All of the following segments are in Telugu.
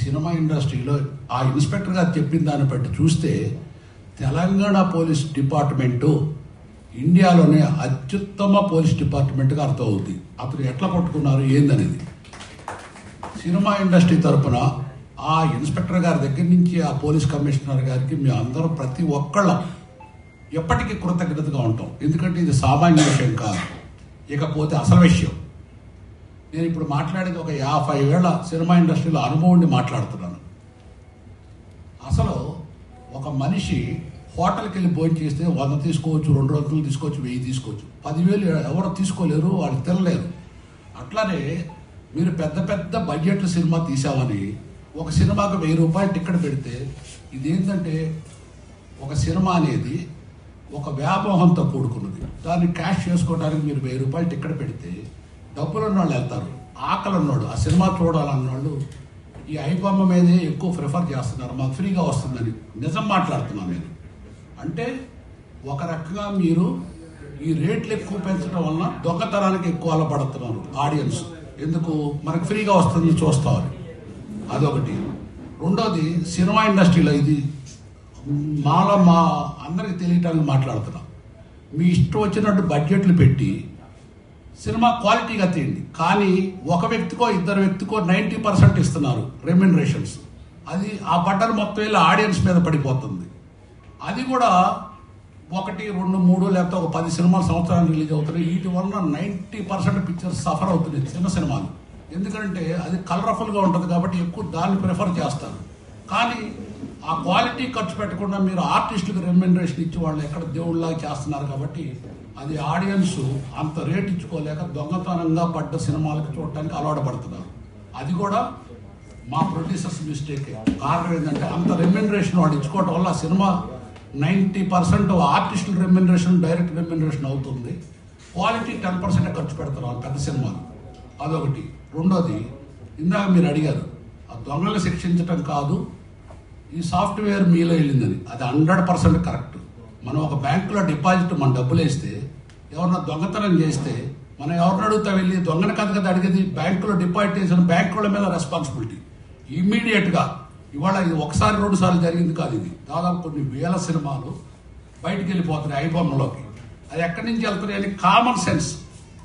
సినిమా ఇండస్ట్రీలో ఆ ఇన్స్పెక్టర్ గారు చెప్పిన దాన్ని బట్టి చూస్తే తెలంగాణ పోలీస్ డిపార్ట్మెంటు ఇండియాలోనే అత్యుత్తమ పోలీస్ డిపార్ట్మెంట్గా అర్థం అవుతుంది. అతను ఎట్లా పట్టుకున్నారు ఏందనేది సినిమా ఇండస్ట్రీ తరఫున ఆ ఇన్స్పెక్టర్ గారి దగ్గర నుంచి ఆ పోలీస్ కమిషనర్ గారికి మేము అందరం ప్రతి ఒక్కళ్ళం ఎప్పటికీ కృతజ్ఞతగా ఉంటాం. ఎందుకంటే ఇది సామాన్య విషయం కాదు. ఇకపోతే అసలు విషయం, నేను ఇప్పుడు మాట్లాడేది ఒక 50 ఏళ్ల సినిమా ఇండస్ట్రీలో అనుభవం మాట్లాడుతున్నాను. అసలు ఒక మనిషి హోటల్కి వెళ్ళి భోజనం చేస్తే 100 తీసుకోవచ్చు, 200 తీసుకోవచ్చు, 1000 తీసుకోవచ్చు, 10,000 ఎవరు తీసుకోలేరు, వాళ్ళు తినలేరు. అట్లానే మీరు పెద్ద పెద్ద బడ్జెట్ సినిమా తీసామని ఒక సినిమాకు 1000 రూపాయలు టికెట్ పెడితే ఇదేంటంటే ఒక సినిమా అనేది ఒక వ్యామోహంతో కూడుకున్నది. దాన్ని క్యాష్ చేసుకోవడానికి మీరు 1000 రూపాయలు టికెట్ పెడితే డబ్బులు ఉన్నవాళ్ళు వెళ్తారు, ఆకలి ఉన్నవాడు ఆ సినిమా చూడాలన్నవాళ్ళు ఈ ఐబొమ్మ మీదే ఎక్కువ ప్రిఫర్ చేస్తున్నారు. మాకు ఫ్రీగా వస్తుందని నిజం మాట్లాడుతున్నాను నేను. అంటే ఒక రకంగా మీరు ఈ రేట్లు ఎక్కువ పెంచడం వలన దొంగతనానికి ఎక్కువ అలపడుతున్నారు ఆడియన్స్. ఎందుకు? మనకు ఫ్రీగా వస్తుంది చూస్తామని. అదొకటి. రెండోది, సినిమా ఇండస్ట్రీలో ఇది మా అందరికి తెలియటానికి మాట్లాడుతున్నాం. మీ ఇష్టం వచ్చినట్టు బడ్జెట్లు పెట్టి సినిమా క్వాలిటీగా తీయండి, కానీ ఒక వ్యక్తికో 2 వ్యక్తికో 90% ఇస్తున్నారు రెమ్యునరేషన్స్. అది ఆ బట్టలు మొత్తం వెళ్ళి ఆడియన్స్ మీద పడిపోతుంది. అది కూడా 1, 2, 3 లేకపోతే ఒక 10 సినిమాలు సంవత్సరానికి రిలీజ్ అవుతున్నాయి. వీటి వలన 90% పిక్చర్స్ సఫర్ అవుతున్నాయి చిన్న సినిమాలు. ఎందుకంటే అది కలర్ఫుల్గా ఉంటుంది కాబట్టి ఎక్కువ దాన్ని ప్రిఫర్ చేస్తారు. కానీ ఆ క్వాలిటీ ఖర్చు పెట్టకుండా మీరు ఆర్టిస్టులకు రెమ్యునరేషన్ ఇచ్చి వాళ్ళు ఎక్కడ దేవుళ్ళలాగా చేస్తున్నారు కాబట్టి అది ఆడియన్స్ అంత రేట్ ఇచ్చుకోలేక దొంగతనంగా పడ్డ సినిమాలకు చూడటానికి అలవాటు పడుతున్నారు. అది కూడా మా ప్రొడ్యూసర్స్ మిస్టేక్. కారణం ఏంటంటే అంత రెమ్యునరేషన్ వాడు ఇచ్చుకోవటం వల్ల సినిమా 90% ఆర్టిస్టుల రెమ్యునరేషన్, డైరెక్ట్ రెమ్యునరేషన్ అవుతుంది. క్వాలిటీ 10% ఖర్చు పెడతారు పెద్ద సినిమాలు. అదొకటి. రెండోది, ఇందాక మీరు అడిగారు ఆ దొంగలు శిక్షించటం కాదు, ఈ సాఫ్ట్వేర్ మీలో వెళ్ళిందని. అది 100% కరెక్ట్. మనం ఒక బ్యాంకులో డిపాజిట్ మన డబ్బులు వేస్తే ఎవరన్నా దొంగతనం చేస్తే మనం ఎవరిని అడుగుతా వెళ్ళి దొంగని కదా అడిగేది. బ్యాంకులో డిపాజిట్ చేసిన బ్యాంకుల మీద రెస్పాన్సిబిలిటీ ఇమ్మీడియట్గా. ఇవాళ ఇది 1 2 సార్లు జరిగింది కాదు. ఇది దాదాపు కొన్ని వేల సినిమాలు బయటికి వెళ్ళిపోతున్నాయి ఐబొమ్మలోకి. అది ఎక్కడి నుంచి వెళ్తున్నాయి అని కామన్ సెన్స్.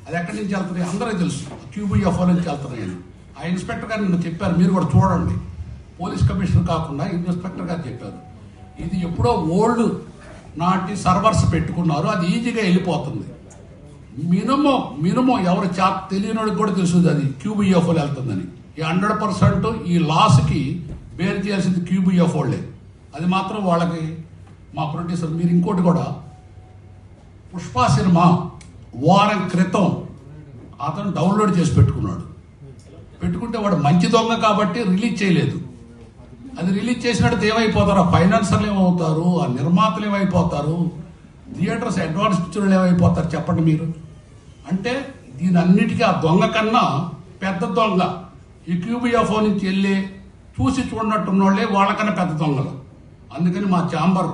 అది ఎక్కడి నుంచి వెళ్తున్నాయి అందరికీ తెలుసు. QBFO నుంచి వెళ్తున్నాయి అని ఆ ఇన్స్పెక్టర్ గారు నిన్న చెప్పారు, మీరు కూడా చూడండి. పోలీస్ కమిషనర్ కాకుండా ఇన్స్పెక్టర్ గారు చెప్పారు. ఇది ఎప్పుడో ఓల్డ్ నాటి సర్వర్స్ పెట్టుకున్నారు, అది ఈజీగా వెళ్ళిపోతుంది. మినిమం ఎవరు తెలియనివాడికి కూడా తెలుస్తుంది అది QBFO వెళ్తుందని. ఈ 100% ఈ లాస్కి బేర్ చేయాల్సింది QBFOలే. అది మాత్రం వాళ్ళకి మా ప్రొడ్యూసర్. మీరు ఇంకోటి కూడా, పుష్ప సినిమా వారం క్రితం అతను డౌన్లోడ్ చేసి పెట్టుకుంటే వాడు మంచి దొంగ కాబట్టి రిలీజ్ చేయలేదు. అది రిలీజ్ చేసినట్టు ఏమైపోతారు? ఆ ఫైనాన్సర్లు ఏమవుతారు, ఆ నిర్మాతలు ఏమైపోతారు, థియేటర్స్ అడ్వాన్స్ పిక్చర్లు ఏమైపోతారు చెప్పండి మీరు. అంటే దీని అన్నిటికీ ఆ దొంగ కన్నా పెద్ద దొంగ ఈ QBFO నుంచి వెళ్ళి చూసి చూడనట్టున్న వాళ్ళే వాళ్ళకన్నా పెద్ద దొంగలు. అందుకని మా ఛాంబర్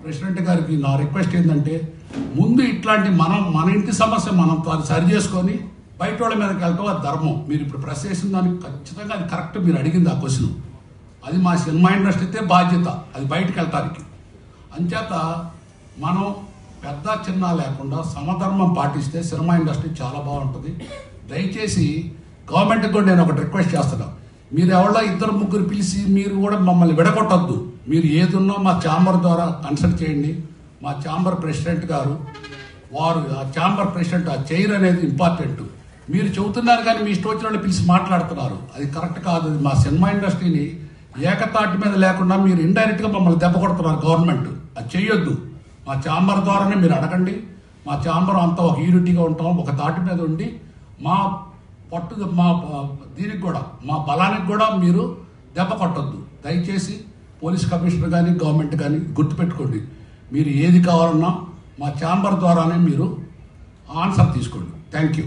ప్రెసిడెంట్ గారికి నా రిక్వెస్ట్ ఏంటంటే, ముందు ఇట్లాంటి మన ఇంటి సమస్య మనం సరి చేసుకొని బయట వాళ్ళ మీదకి వెళ్ళటం అది ధర్మం. మీరు ఇప్పుడు ప్రెస్ చేసిన దానికి ఖచ్చితంగా అది కరెక్ట్. మీరు అడిగింది ఆ క్వశ్చన్. అది మా సినిమా ఇండస్ట్రీతే బాధ్యత అది బయటకు వెళ్ళటానికి. అంచేత మనం పెద్ద చిన్న లేకుండా సమధర్మం పాటిస్తే సినిమా ఇండస్ట్రీ చాలా బాగుంటుంది. దయచేసి గవర్నమెంట్కి కూడా నేను ఒకటి రిక్వెస్ట్ చేస్తున్నాను. మీరు ఎవరో 2 3 పిలిచి మీరు కూడా మమ్మల్ని విడగొట్టద్దు. మీరు ఏదున్నా మా ఛాంబర్ ద్వారా కన్సల్ట్ చేయండి. మా ఛాంబర్ ప్రెసిడెంట్ గారు వారు ఆ ఛాంబర్ ప్రెసిడెంట్ ఆ చైర్ అనేది ఇంపార్టెంట్. మీరు చెబుతున్నారు కానీ మీ ఇష్టం వచ్చిన వాళ్ళు పిలిచి మాట్లాడుతున్నారు, అది కరెక్ట్ కాదు. అది మా సినిమా ఇండస్ట్రీని ఏకతాటి మీద లేకుండా మీరు ఇండైరెక్ట్గా మమ్మల్ని దెబ్బ కొడుతున్నారు గవర్నమెంట్. అది చెయ్యొద్దు. మా ఛాంబర్ ద్వారానే మీరు అడగండి. మా ఛాంబర్ అంతా ఒక యూనిటీగా ఉంటాం, ఒక తాటి మీద ఉండి మా దీనికి కూడా మా బలానికి కూడా మీరు దెబ్బ కొట్టొద్దు. దయచేసి పోలీస్ కమిషనర్ కానీ గవర్నమెంట్ కానీ గుర్తుపెట్టుకోండి. మీరు ఏది కావాలన్నా మా ఛాంబర్ ద్వారానే మీరు ఆన్సర్ తీసుకోండి. Thank you.